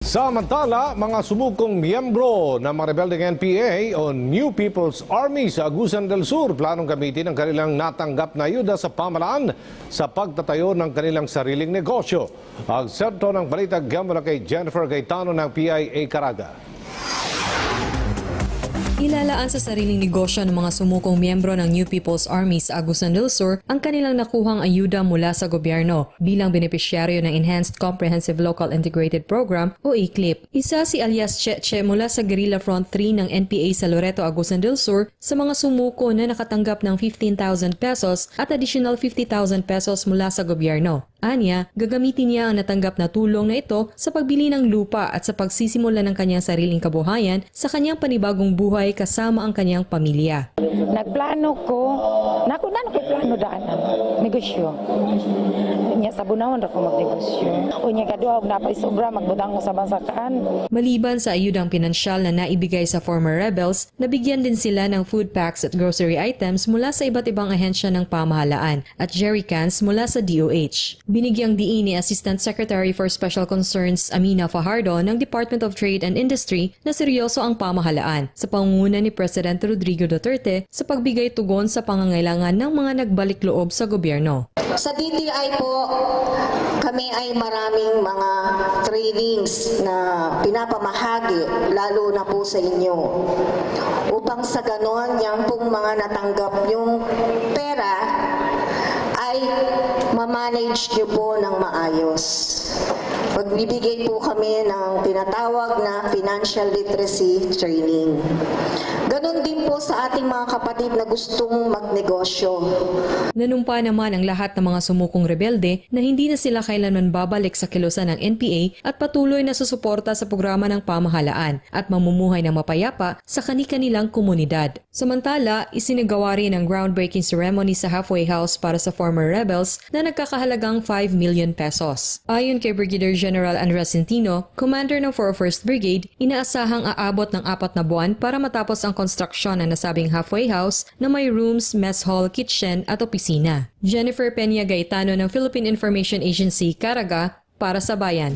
Samantala, mga sumukong miyembro ng mga rebeldeng NPA o New People's Army sa Agusan del Sur planong gamitin ang kanilang natanggap na ayuda sa pamahalaan sa pagtatayo ng kanilang sariling negosyo. Ang sentro ng balita mula kay Jennifer Gaetano ng PIA Caraga. Ilalaan sa sariling negosyo ng mga sumukong miyembro ng New People's Army sa Agusan del Sur ang kanilang nakuhang ayuda mula sa gobyerno bilang benepisyaryo ng Enhanced Comprehensive Local Integrated Program o ECLIP. Isa si alias Cheche mula sa Guerrilla Front 3 ng NPA sa Loreto, Agusan del Sur sa mga sumuko na nakatanggap ng 15,000 pesos at additional 50,000 pesos mula sa gobyerno. Anya, gagamitin niya ang natanggap na tulong na ito sa pagbili ng lupa at sa pagsisimula ng kanyang sariling kabuhayan sa kanyang panibagong buhay kasama ang kanyang pamilya. Nagplano ko, naku plano daan negosyo. Nya sa bunawon ra ko magnegosyo. Unya kadua og napay sobra magbutang ko sa bansakan. Maliban sa ayudang pinansyal na naibigay sa former rebels, nabigyan din sila ng food packs at grocery items mula sa iba't ibang ahensya ng pamahalaan at jerrycans mula sa DOH. Binigyang diin ni Assistant Secretary for Special Concerns Amina Fajardo ng Department of Trade and Industry na seryoso ang pamahalaan sa pangunguna ni President Rodrigo Duterte sa pagbigay tugon sa pangangailangan ng mga nagbalik loob sa gobyerno. Sa DTI po, kami ay maraming mga trainings na pinapamahagi, lalo na po sa inyo. Upang sa ganon, yan pong mga natanggap yung pera ay ma-manage nyo po ng maayos. Magbibigay po kami ng tinatawag na financial literacy training. Ganon din po sa ating mga kapatid na gustong magnegosyo. Nanumpa naman ang lahat ng mga sumukong rebelde na hindi na sila kailanman babalik sa kilusan ng NPA at patuloy na susuporta sa programa ng pamahalaan at mamumuhay ng mapayapa sa kani-kanilang komunidad. Samantala, isinagawa rin ang groundbreaking ceremony sa halfway house para sa former rebels na nagkakahalagang 5 million pesos. Ayon kay Brigadier General Andres Centino, commander ng 401st Brigade, inaasahang aabot ng 4 na buwan para matapos ang konstruksyon ng nasabing halfway house na may rooms, mess hall, kitchen at opisina. Jennifer Peña Gaetano ng Philippine Information Agency, Caraga, para sa Bayan.